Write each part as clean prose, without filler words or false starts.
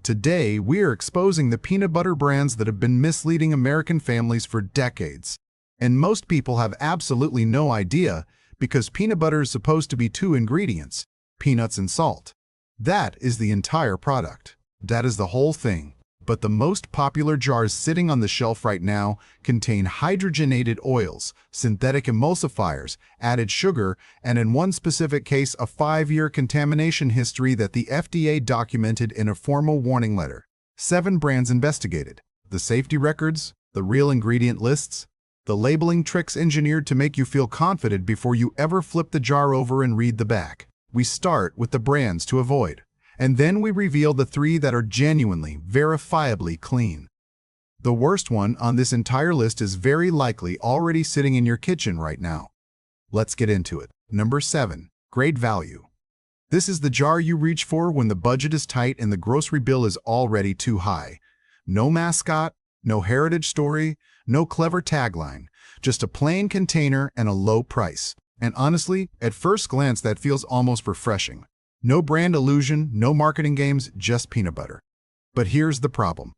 Today, we are exposing the peanut butter brands that have been misleading American families for decades. And most people have absolutely no idea because peanut butter is supposed to be two ingredients, peanuts and salt. That is the entire product. That is the whole thing. But the most popular jars sitting on the shelf right now contain hydrogenated oils, synthetic emulsifiers, added sugar, and in one specific case, a 5-year contamination history that the FDA documented in a formal warning letter. 7 brands investigated. The safety records, the real ingredient lists, the labeling tricks engineered to make you feel confident before you ever flip the jar over and read the back. We start with the brands to avoid. And then we reveal the 3 that are genuinely, verifiably clean. The worst one on this entire list is very likely already sitting in your kitchen right now. Let's get into it. Number 7. Great value. This is the jar you reach for when the budget is tight and the grocery bill is already too high. No mascot, no heritage story, no clever tagline, just a plain container and a low price. And honestly, at first glance that feels almost refreshing. No brand illusion, no marketing games, just peanut butter. But here's the problem.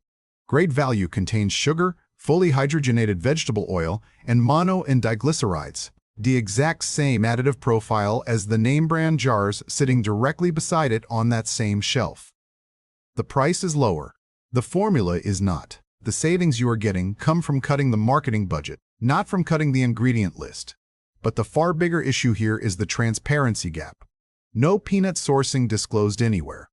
Great value contains sugar, fully hydrogenated vegetable oil, and mono and diglycerides, the exact same additive profile as the name brand jars sitting directly beside it on that same shelf. The price is lower. The formula is not. The savings you are getting come from cutting the marketing budget, not from cutting the ingredient list. But the far bigger issue here is the transparency gap. No peanut sourcing disclosed anywhere.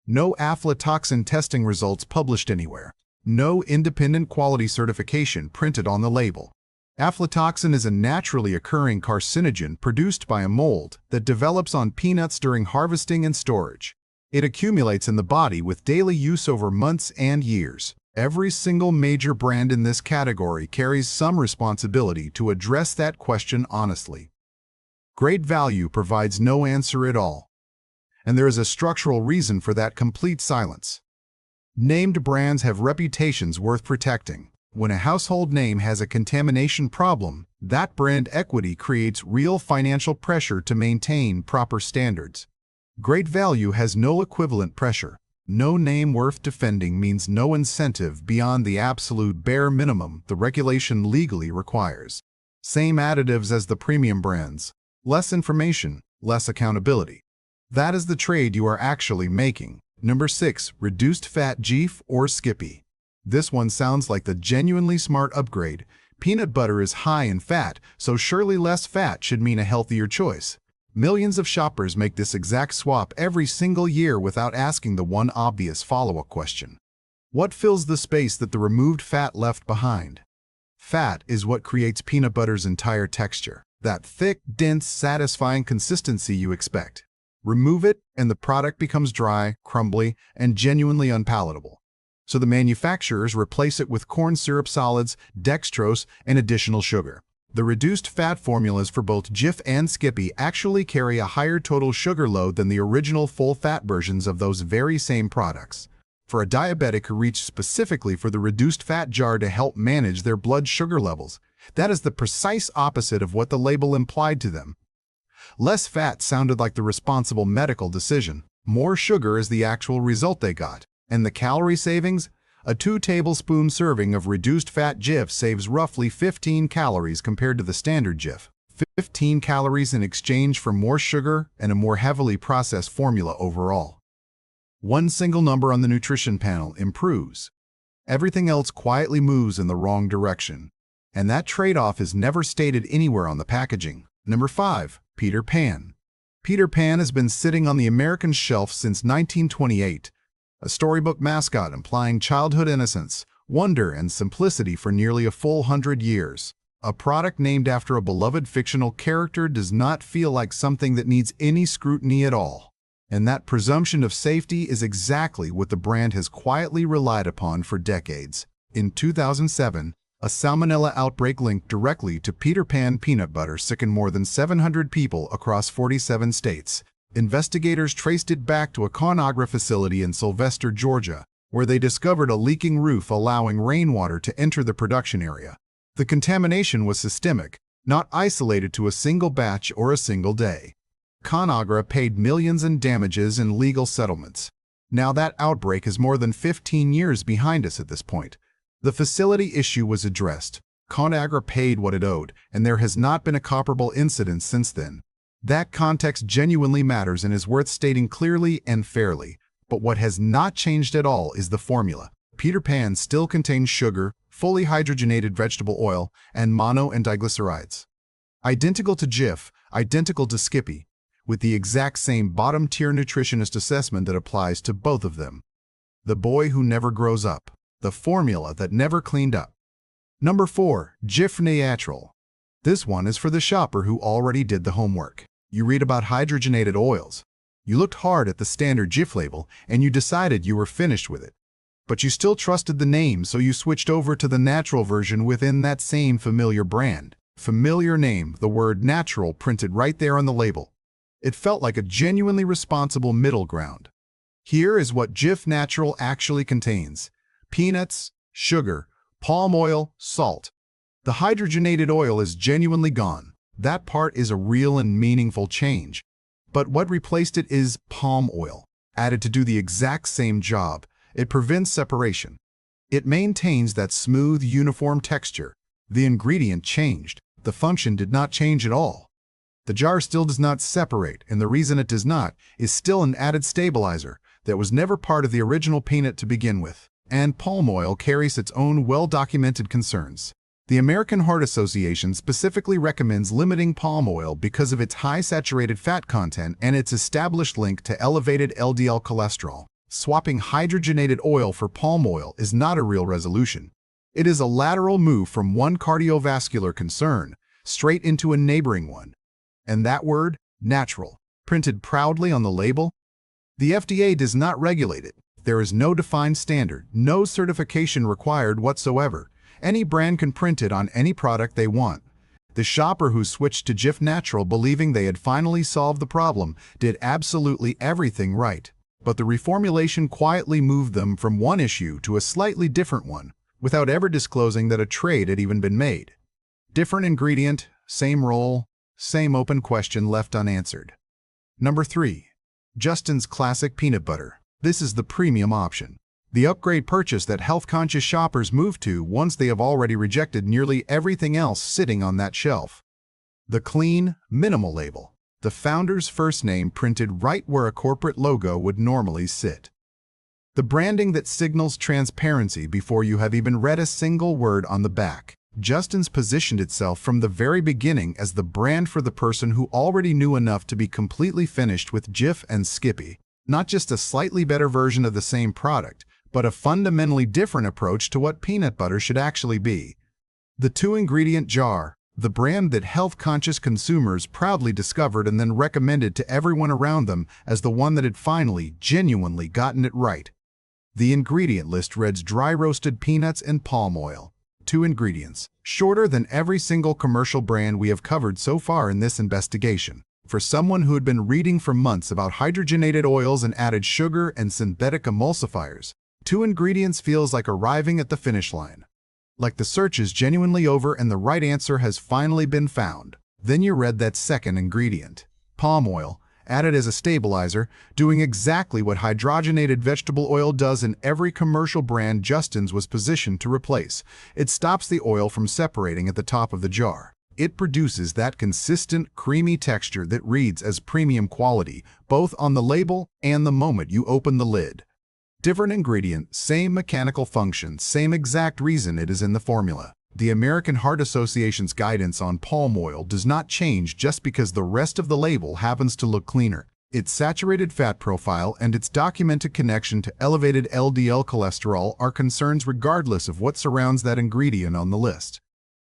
No aflatoxin testing results published anywhere. No independent quality certification printed on the label. Aflatoxin is a naturally occurring carcinogen produced by a mold that develops on peanuts during harvesting and storage. It accumulates in the body with daily use over months and years. Every single major brand in this category carries some responsibility to address that question honestly. Great value provides no answer at all. And there is a structural reason for that complete silence. Named brands have reputations worth protecting. When a household name has a contamination problem, that brand equity creates real financial pressure to maintain proper standards. Great value has no equivalent pressure. No name worth defending means no incentive beyond the absolute bare minimum the regulation legally requires. Same additives as the premium brands. Less information, less accountability. That is the trade you are actually making. Number 6. Reduced fat Jif or Skippy. This one sounds like the genuinely smart upgrade. Peanut butter is high in fat, so surely less fat should mean a healthier choice. Millions of shoppers make this exact swap every single year without asking the one obvious follow-up question. What fills the space that the removed fat left behind? Fat is what creates peanut butter's entire texture. That thick, dense, satisfying consistency you expect. Remove it, and the product becomes dry, crumbly, and genuinely unpalatable. So the manufacturers replace it with corn syrup solids, dextrose, and additional sugar. The reduced fat formulas for both Jif and Skippy actually carry a higher total sugar load than the original full-fat versions of those very same products. For a diabetic who reached specifically for the reduced fat jar to help manage their blood sugar levels, that is the precise opposite of what the label implied to them. Less fat sounded like the responsible medical decision. More sugar is the actual result they got. And the calorie savings? A 2-tablespoon serving of reduced fat Jif saves roughly 15 calories compared to the standard Jif. 15 calories in exchange for more sugar and a more heavily processed formula overall. One single number on the nutrition panel improves. Everything else quietly moves in the wrong direction. And that trade-off is never stated anywhere on the packaging. Number 5. Peter Pan. Peter Pan has been sitting on the American shelf since 1928, a storybook mascot implying childhood innocence, wonder, and simplicity for nearly a full 100 years. A product named after a beloved fictional character does not feel like something that needs any scrutiny at all. And that presumption of safety is exactly what the brand has quietly relied upon for decades. In 2007, a salmonella outbreak linked directly to Peter Pan peanut butter sickened more than 700 people across 47 states. Investigators traced it back to a Conagra facility in Sylvester, Georgia, where they discovered a leaking roof allowing rainwater to enter the production area. The contamination was systemic, not isolated to a single batch or a single day. Conagra paid millions in damages and legal settlements. Now that outbreak is more than 15 years behind us at this point. The facility issue was addressed, ConAgra paid what it owed, and there has not been a comparable incident since then. That context genuinely matters and is worth stating clearly and fairly. But what has not changed at all is the formula. Peter Pan still contains sugar, fully hydrogenated vegetable oil, and mono and diglycerides. Identical to Jif, identical to Skippy, with the exact same bottom-tier nutritionist assessment that applies to both of them. The boy who never grows up. The formula that never cleaned up. Number 4. Jif Natural. This one is for the shopper who already did the homework. You read about hydrogenated oils. You looked hard at the standard Jif label and you decided you were finished with it. But you still trusted the name, so you switched over to the natural version within that same familiar brand. Familiar name, the word natural printed right there on the label. It felt like a genuinely responsible middle ground. Here is what Jif Natural actually contains. Peanuts, sugar, palm oil, salt. The hydrogenated oil is genuinely gone. That part is a real and meaningful change. But what replaced it is palm oil, added to do the exact same job. It prevents separation. It maintains that smooth, uniform texture. The ingredient changed. The function did not change at all. The jar still does not separate, and the reason it does not is still an added stabilizer that was never part of the original peanut to begin with. And palm oil carries its own well-documented concerns. The American Heart Association specifically recommends limiting palm oil because of its high saturated fat content and its established link to elevated LDL cholesterol. Swapping hydrogenated oil for palm oil is not a real resolution. It is a lateral move from one cardiovascular concern straight into a neighboring one. And that word, natural, printed proudly on the label? The FDA does not regulate it. There is no defined standard, no certification required whatsoever. Any brand can print it on any product they want. The shopper who switched to Jif Natural believing they had finally solved the problem did absolutely everything right. But the reformulation quietly moved them from one issue to a slightly different one, without ever disclosing that a trade had even been made. Different ingredient, same role, same open question left unanswered. Number 3. Justin's Classic Peanut Butter. This is the premium option. The upgrade purchase that health-conscious shoppers move to once they have already rejected nearly everything else sitting on that shelf. The clean, minimal label. The founder's first name printed right where a corporate logo would normally sit. The branding that signals transparency before you have even read a single word on the back. Justin's positioned itself from the very beginning as the brand for the person who already knew enough to be completely finished with Jif and Skippy. Not just a slightly better version of the same product, but a fundamentally different approach to what peanut butter should actually be. The 2-ingredient jar, the brand that health-conscious consumers proudly discovered and then recommended to everyone around them as the one that had finally, genuinely gotten it right. The ingredient list reads dry roasted peanuts and palm oil. 2 ingredients, shorter than every single commercial brand we have covered so far in this investigation. For someone who had been reading for months about hydrogenated oils and added sugar and synthetic emulsifiers, 2 ingredients feels like arriving at the finish line. Like the search is genuinely over and the right answer has finally been found. Then you read that second ingredient, palm oil, added as a stabilizer, doing exactly what hydrogenated vegetable oil does in every commercial brand Justin's was positioned to replace. It stops the oil from separating at the top of the jar. It produces that consistent, creamy texture that reads as premium quality, both on the label and the moment you open the lid. Different ingredient, same mechanical function, same exact reason it is in the formula. The American Heart Association's guidance on palm oil does not change just because the rest of the label happens to look cleaner. Its saturated fat profile and its documented connection to elevated LDL cholesterol are concerns regardless of what surrounds that ingredient on the list.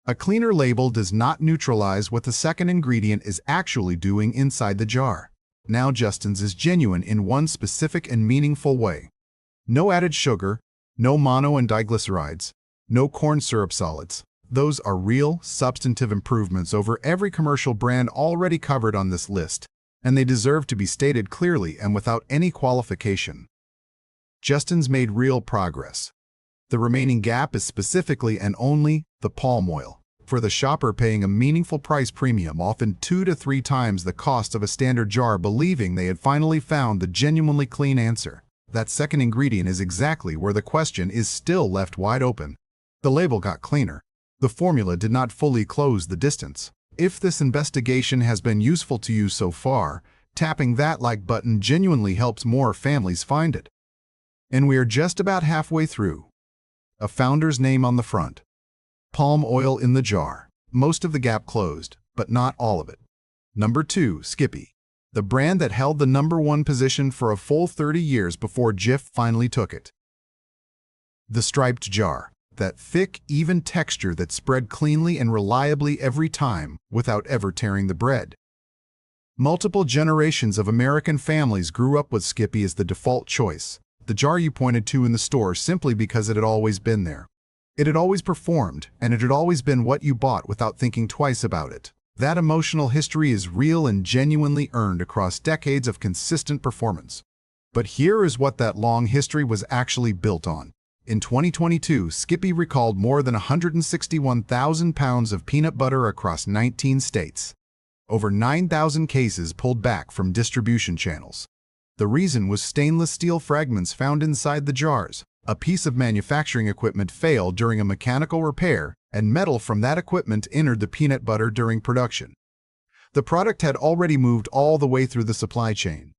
A cleaner label does not neutralize what the second ingredient is actually doing inside the jar. Now Justin's is genuine in one specific and meaningful way. No added sugar, no mono and diglycerides, no corn syrup solids. Those are real, substantive improvements over every commercial brand already covered on this list, and they deserve to be stated clearly and without any qualification. Justin's made real progress. The remaining gap is specifically and only the palm oil, for the shopper paying a meaningful price premium, often 2 to 3 times the cost of a standard jar, believing they had finally found the genuinely clean answer. That second ingredient is exactly where the question is still left wide open. The label got cleaner. The formula did not fully close the distance. If this investigation has been useful to you so far, tapping that like button genuinely helps more families find it. And we are just about halfway through. A founder's name on the front. Palm oil in the jar. Most of the gap closed, but not all of it. Number 2, Skippy. The brand that held the number 1 position for a full 30 years before Jif finally took it. The striped jar. That thick, even texture that spread cleanly and reliably every time without ever tearing the bread. Multiple generations of American families grew up with Skippy as the default choice, the jar you pointed to in the store simply because it had always been there. It had always performed, and it had always been what you bought without thinking twice about it. That emotional history is real and genuinely earned across decades of consistent performance. But here is what that long history was actually built on. In 2022, Skippy recalled more than 161,000 pounds of peanut butter across 19 states. Over 9,000 cases pulled back from distribution channels. The reason was stainless steel fragments found inside the jars. A piece of manufacturing equipment failed during a mechanical repair, and metal from that equipment entered the peanut butter during production. The product had already moved all the way through the supply chain.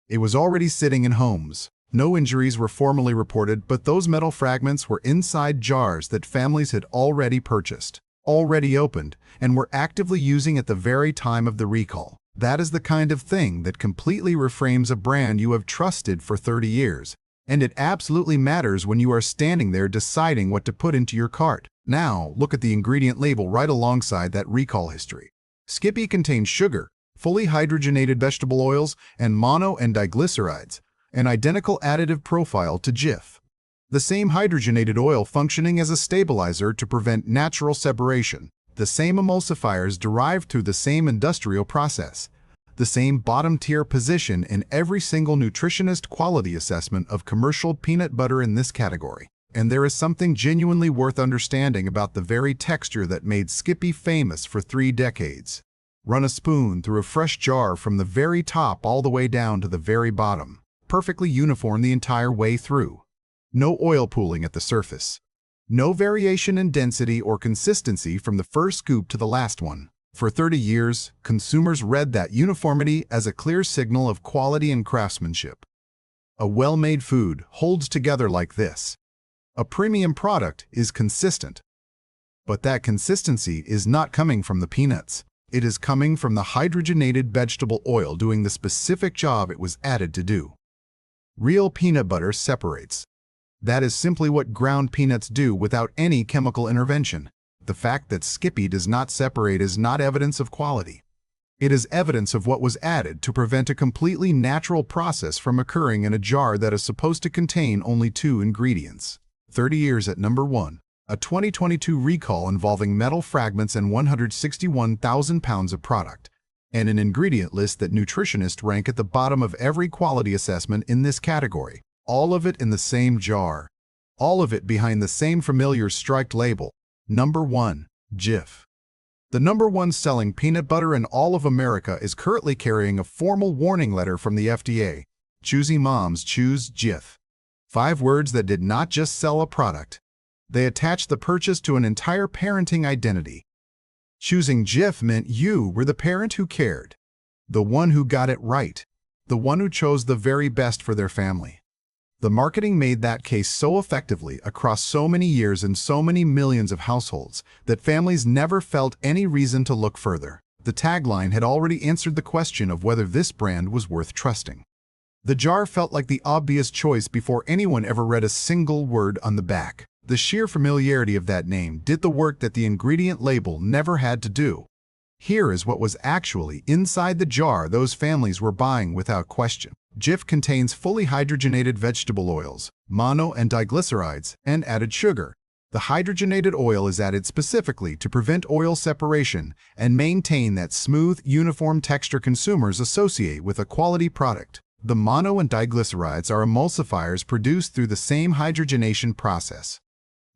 It was already sitting in homes. No injuries were formally reported, but those metal fragments were inside jars that families had already purchased, already opened, and were actively using at the very time of the recall. That is the kind of thing that completely reframes a brand you have trusted for 30 years. And it absolutely matters when you are standing there deciding what to put into your cart. Now, look at the ingredient label right alongside that recall history. Skippy contains sugar, fully hydrogenated vegetable oils, and mono and diglycerides, an identical additive profile to Jif. The same hydrogenated oil functioning as a stabilizer to prevent natural separation, the same emulsifiers derived through the same industrial process, the same bottom-tier position in every single nutritionist quality assessment of commercial peanut butter in this category. And there is something genuinely worth understanding about the very texture that made Skippy famous for 3 decades. Run a spoon through a fresh jar from the very top all the way down to the very bottom. Perfectly uniform the entire way through. No oil pooling at the surface. No variation in density or consistency from the first scoop to the last one. For 30 years, consumers read that uniformity as a clear signal of quality and craftsmanship. A well-made food holds together like this. A premium product is consistent. But that consistency is not coming from the peanuts. It is coming from the hydrogenated vegetable oil doing the specific job it was added to do. Real peanut butter separates. That is simply what ground peanuts do without any chemical intervention. The fact that Skippy does not separate is not evidence of quality. It is evidence of what was added to prevent a completely natural process from occurring in a jar that is supposed to contain only 2 ingredients. 30 years at number 1. A 2022 recall involving metal fragments and 161,000 pounds of product, and an ingredient list that nutritionists rank at the bottom of every quality assessment in this category. All of it in the same jar. All of it behind the same familiar striped label. Number 1. Jif. The number 1 selling peanut butter in all of America is currently carrying a formal warning letter from the FDA. Choosy moms choose Jif. 5 words that did not just sell a product. They attached the purchase to an entire parenting identity. Choosing Jif meant you were the parent who cared. The one who got it right. The one who chose the very best for their family. The marketing made that case so effectively across so many years and so many millions of households that families never felt any reason to look further. The tagline had already answered the question of whether this brand was worth trusting. The jar felt like the obvious choice before anyone ever read a single word on the back. The sheer familiarity of that name did the work that the ingredient label never had to do. Here is what was actually inside the jar those families were buying without question. Jif contains fully hydrogenated vegetable oils, mono and diglycerides, and added sugar. The hydrogenated oil is added specifically to prevent oil separation and maintain that smooth, uniform texture consumers associate with a quality product. The mono and diglycerides are emulsifiers produced through the same hydrogenation process.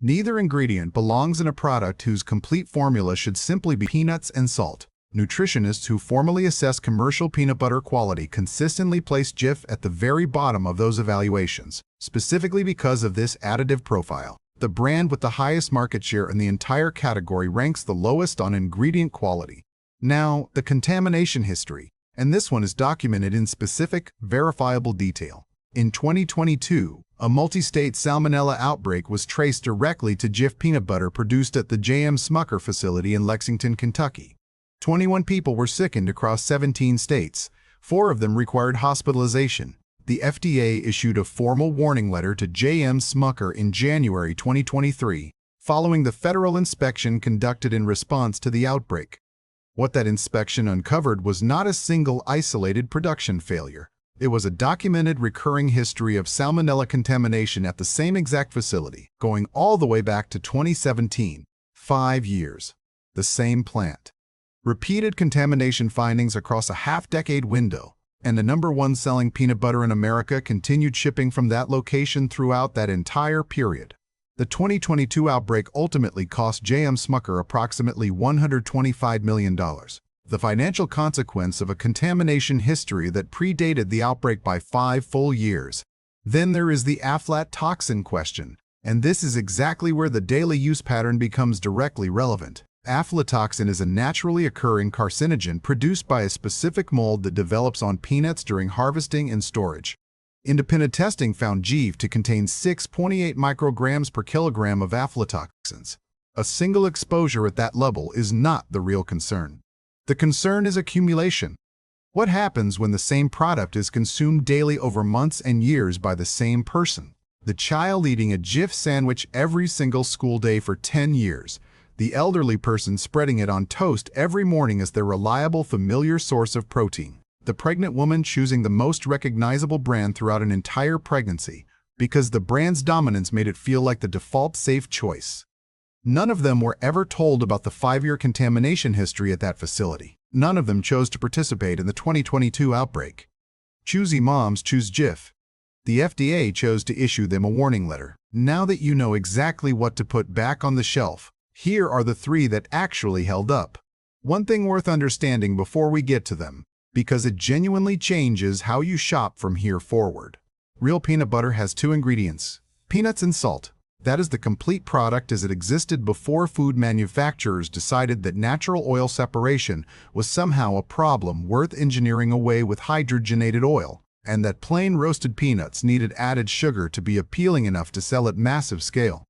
Neither ingredient belongs in a product whose complete formula should simply be peanuts and salt. Nutritionists who formally assess commercial peanut butter quality consistently place Jif at the very bottom of those evaluations, specifically because of this additive profile. The brand with the highest market share in the entire category ranks the lowest on ingredient quality. Now, the contamination history, and this one is documented in specific, verifiable detail. In 2022, a multi-state salmonella outbreak was traced directly to Jif peanut butter produced at the J.M. Smucker facility in Lexington, Kentucky. 21 people were sickened across 17 states. 4 of them required hospitalization. The FDA issued a formal warning letter to J.M. Smucker in January 2023, following the federal inspection conducted in response to the outbreak. What that inspection uncovered was not a single isolated production failure. It was a documented recurring history of salmonella contamination at the same exact facility, going all the way back to 2017, 5 years. The same plant. Repeated contamination findings across a half-decade window, and the #1 selling peanut butter in America continued shipping from that location throughout that entire period. The 2022 outbreak ultimately cost J.M. Smucker approximately $125 million. The financial consequence of a contamination history that predated the outbreak by 5 full years. Then there is the aflatoxin question, and this is exactly where the daily use pattern becomes directly relevant. Aflatoxin is a naturally occurring carcinogen produced by a specific mold that develops on peanuts during harvesting and storage. Independent testing found Jif to contain 6.8 micrograms per kilogram of aflatoxins. A single exposure at that level is not the real concern. The concern is accumulation. What happens when the same product is consumed daily over months and years by the same person? The child eating a Jif sandwich every single school day for 10 years. The elderly person spreading it on toast every morning as their reliable, familiar source of protein. The pregnant woman choosing the most recognizable brand throughout an entire pregnancy because the brand's dominance made it feel like the default safe choice. None of them were ever told about the 5-year contamination history at that facility. None of them chose to participate in the 2022 outbreak. Choosy moms choose Jif. The FDA chose to issue them a warning letter. Now that you know exactly what to put back on the shelf, here are the 3 that actually held up. One thing worth understanding before we get to them, because it genuinely changes how you shop from here forward. Real peanut butter has 2 ingredients, peanuts and salt. That is the complete product as it existed before food manufacturers decided that natural oil separation was somehow a problem worth engineering away with hydrogenated oil, and that plain roasted peanuts needed added sugar to be appealing enough to sell at massive scale.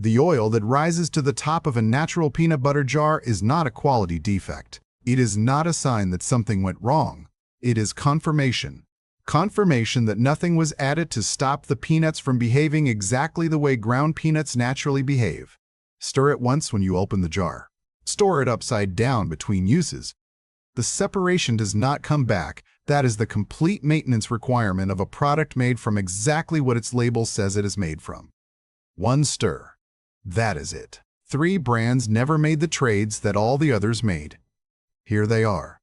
The oil that rises to the top of a natural peanut butter jar is not a quality defect. It is not a sign that something went wrong. It is confirmation. Confirmation that nothing was added to stop the peanuts from behaving exactly the way ground peanuts naturally behave. Stir it once when you open the jar. Store it upside down between uses. The separation does not come back. That is the complete maintenance requirement of a product made from exactly what its label says it is made from. 1 stir. That is it. 3 brands never made the trades that all the others made. Here they are.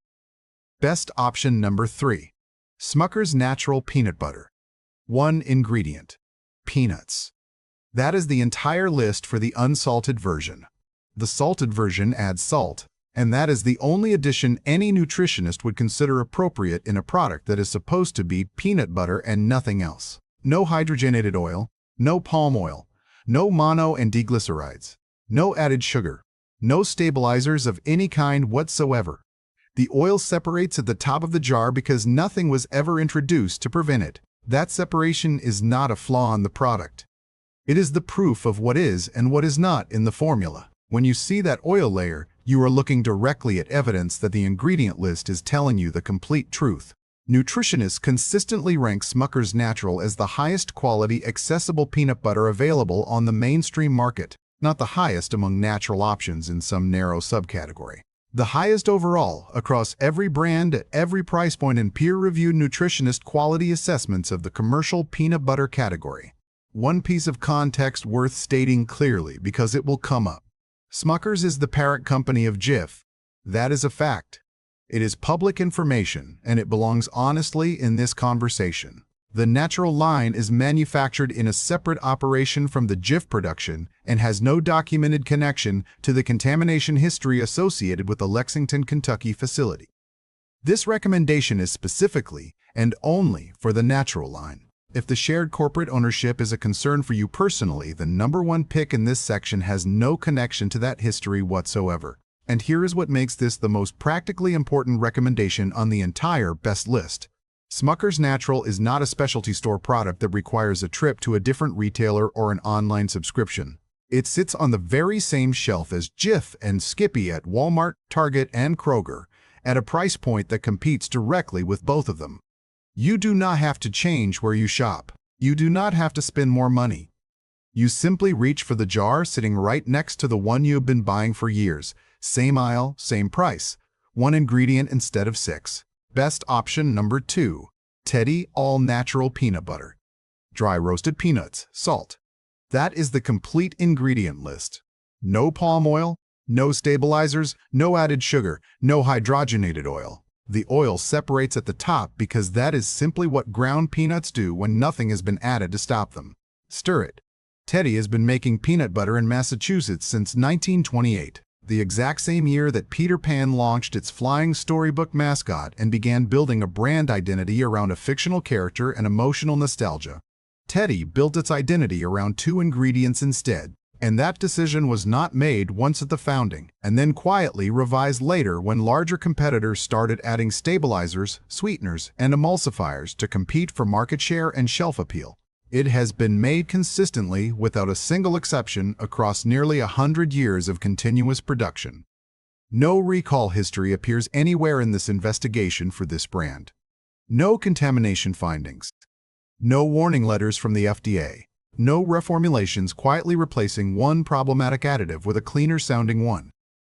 Best option number 3. Smucker's Natural Peanut Butter. 1 ingredient. Peanuts. That is the entire list for the unsalted version. The salted version adds salt, and that is the only addition any nutritionist would consider appropriate in a product that is supposed to be peanut butter and nothing else. No hydrogenated oil, no palm oil, no mono and diglycerides, no added sugar, no stabilizers of any kind whatsoever. The oil separates at the top of the jar because nothing was ever introduced to prevent it. That separation is not a flaw in the product. It is the proof of what is and what is not in the formula. When you see that oil layer, you are looking directly at evidence that the ingredient list is telling you the complete truth. Nutritionists consistently rank Smucker's Natural as the highest quality, accessible peanut butter available on the mainstream market, not the highest among natural options in some narrow subcategory. The highest overall, across every brand at every price point in peer-reviewed nutritionist quality assessments of the commercial peanut butter category. One piece of context worth stating clearly because it will come up. Smucker's is the parent company of Jif. That is a fact. It is public information, and it belongs honestly in this conversation. The natural line is manufactured in a separate operation from the Jif production and has no documented connection to the contamination history associated with the Lexington, Kentucky facility. This recommendation is specifically and only for the natural line. If the shared corporate ownership is a concern for you personally, the #1 pick in this section has no connection to that history whatsoever. And here is what makes this the most practically important recommendation on the entire best list. Smucker's Natural is not a specialty store product that requires a trip to a different retailer or an online subscription. It sits on the very same shelf as Jif and Skippy at Walmart, Target, and Kroger, at a price point that competes directly with both of them. You do not have to change where you shop. You do not have to spend more money. You simply reach for the jar sitting right next to the one you've been buying for years. Same aisle, same price. One ingredient instead of 6. Best option number 2. Teddy All-Natural Peanut Butter. Dry roasted peanuts, salt. That is the complete ingredient list. No palm oil, no stabilizers, no added sugar, no hydrogenated oil. The oil separates at the top because that is simply what ground peanuts do when nothing has been added to stop them. Stir it. Teddy has been making peanut butter in Massachusetts since 1928, the exact same year that Peter Pan launched its flying storybook mascot and began building a brand identity around a fictional character and emotional nostalgia. Teddy built its identity around 2 ingredients instead, and that decision was not made once at the founding, and then quietly revised later when larger competitors started adding stabilizers, sweeteners, and emulsifiers to compete for market share and shelf appeal. It has been made consistently without a single exception across nearly 100 years of continuous production. No recall history appears anywhere in this investigation for this brand. No contamination findings. No warning letters from the FDA. No reformulations quietly replacing one problematic additive with a cleaner-sounding one.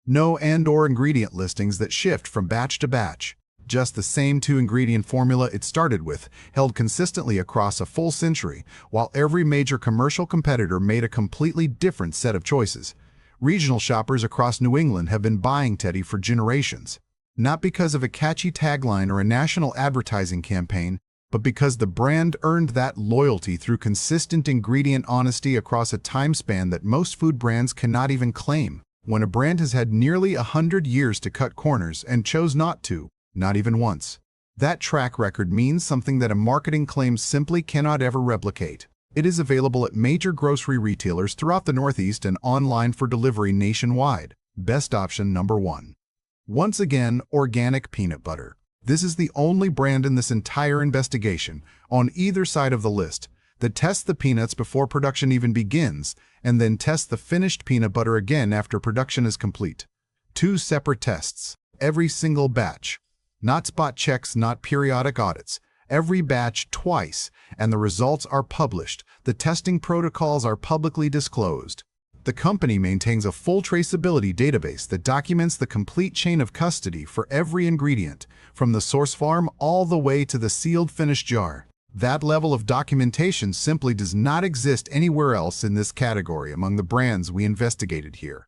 No and/or ingredient listings that shift from batch to batch. Just the same 2-ingredient formula it started with, held consistently across a full century, while every major commercial competitor made a completely different set of choices. Regional shoppers across New England have been buying Teddy for generations, not because of a catchy tagline or a national advertising campaign, but because the brand earned that loyalty through consistent ingredient honesty across a time span that most food brands cannot even claim. When a brand has had nearly 100 years to cut corners and chose not to, not even once, that track record means something that a marketing claim simply cannot ever replicate. It is available at major grocery retailers throughout the Northeast and online for delivery nationwide. Best option number 1. Once again, organic peanut butter. This is the only brand in this entire investigation, on either side of the list, that tests the peanuts before production even begins, and then tests the finished peanut butter again after production is complete. 2 separate tests, every single batch. Not spot checks, not periodic audits. Every batch twice, and the results are published. The testing protocols are publicly disclosed. The company maintains a full traceability database that documents the complete chain of custody for every ingredient, from the source farm all the way to the sealed finished jar. That level of documentation simply does not exist anywhere else in this category among the brands we investigated here.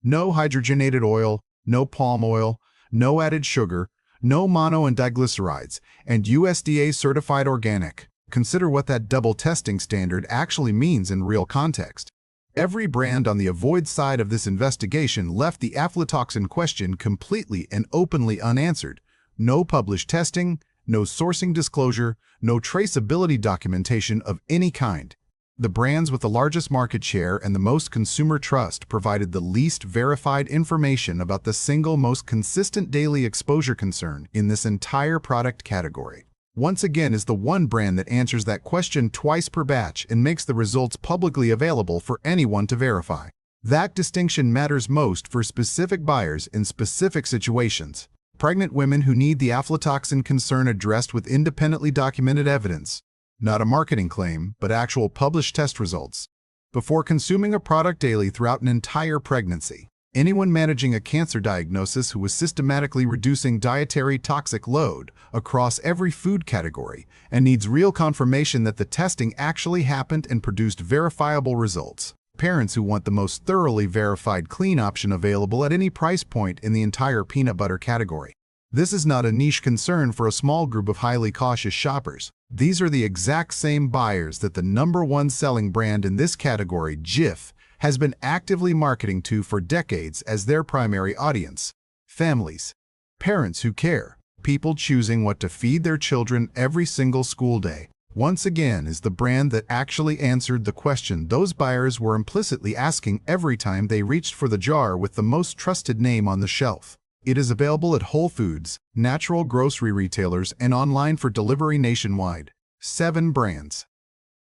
No hydrogenated oil, no palm oil, no added sugar, no mono and diglycerides, and USDA certified organic. Consider what that double testing standard actually means in real context. Every brand on the avoid side of this investigation left the aflatoxin question completely and openly unanswered. No published testing, no sourcing disclosure, no traceability documentation of any kind. The brands with the largest market share and the most consumer trust provided the least verified information about the single most consistent daily exposure concern in this entire product category. Once again is the one brand that answers that question twice per batch and makes the results publicly available for anyone to verify. That distinction matters most for specific buyers in specific situations. Pregnant women who need the aflatoxin concern addressed with independently documented evidence. Not a marketing claim, but actual published test results. Before consuming a product daily throughout an entire pregnancy. Anyone managing a cancer diagnosis who was systematically reducing dietary toxic load across every food category and needs real confirmation that the testing actually happened and produced verifiable results. Parents who want the most thoroughly verified clean option available at any price point in the entire peanut butter category. This is not a niche concern for a small group of highly cautious shoppers. These are the exact same buyers that the #1 selling brand in this category, Jif, has been actively marketing to for decades as their primary audience. Families, parents who care, people choosing what to feed their children every single school day. Once again is the brand that actually answered the question those buyers were implicitly asking every time they reached for the jar with the most trusted name on the shelf. It is available at Whole Foods, natural grocery retailers, and online for delivery nationwide. 7 brands.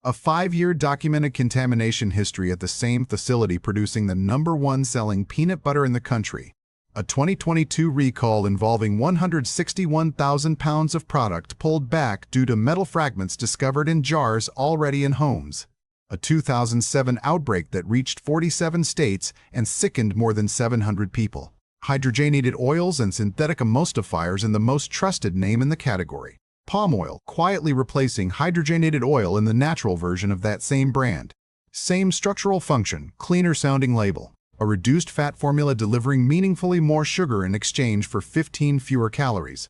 A 5-year documented contamination history at the same facility producing the #1 selling peanut butter in the country. A 2022 recall involving 161,000 pounds of product pulled back due to metal fragments discovered in jars already in homes. A 2007 outbreak that reached 47 states and sickened more than 700 people. Hydrogenated oils and synthetic emulsifiers in the most trusted name in the category. Palm oil quietly replacing hydrogenated oil in the natural version of that same brand. Same structural function, cleaner sounding label. A reduced fat formula delivering meaningfully more sugar in exchange for 15 fewer calories.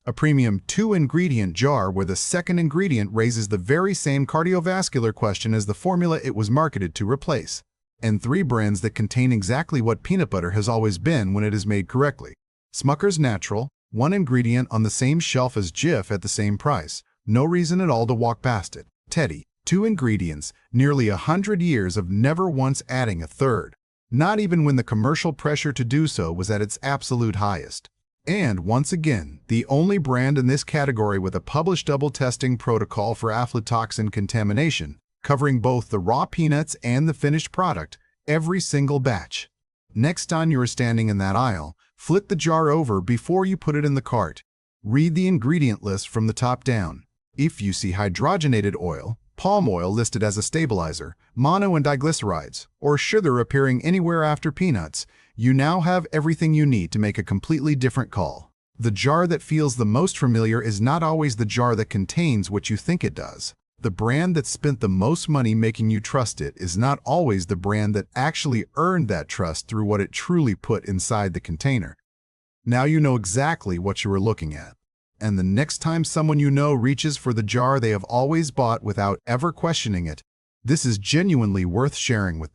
A premium 2-ingredient jar where the second ingredient raises the very same cardiovascular question as the formula it was marketed to replace. And 3 brands that contain exactly what peanut butter has always been when it is made correctly. Smucker's Natural, 1 ingredient on the same shelf as Jif at the same price. No reason at all to walk past it. Teddy, 2 ingredients, nearly 100 years of never once adding a third. Not even when the commercial pressure to do so was at its absolute highest. And once again, the only brand in this category with a published double testing protocol for aflatoxin contamination, covering both the raw peanuts and the finished product, every single batch. Next time you are standing in that aisle, flip the jar over before you put it in the cart. Read the ingredient list from the top down. If you see hydrogenated oil, palm oil listed as a stabilizer, mono and diglycerides, or sugar appearing anywhere after peanuts, you now have everything you need to make a completely different call. The jar that feels the most familiar is not always the jar that contains what you think it does. The brand that spent the most money making you trust it is not always the brand that actually earned that trust through what it truly put inside the container. Now you know exactly what you were looking at. And the next time someone you know reaches for the jar they have always bought without ever questioning it, this is genuinely worth sharing with them.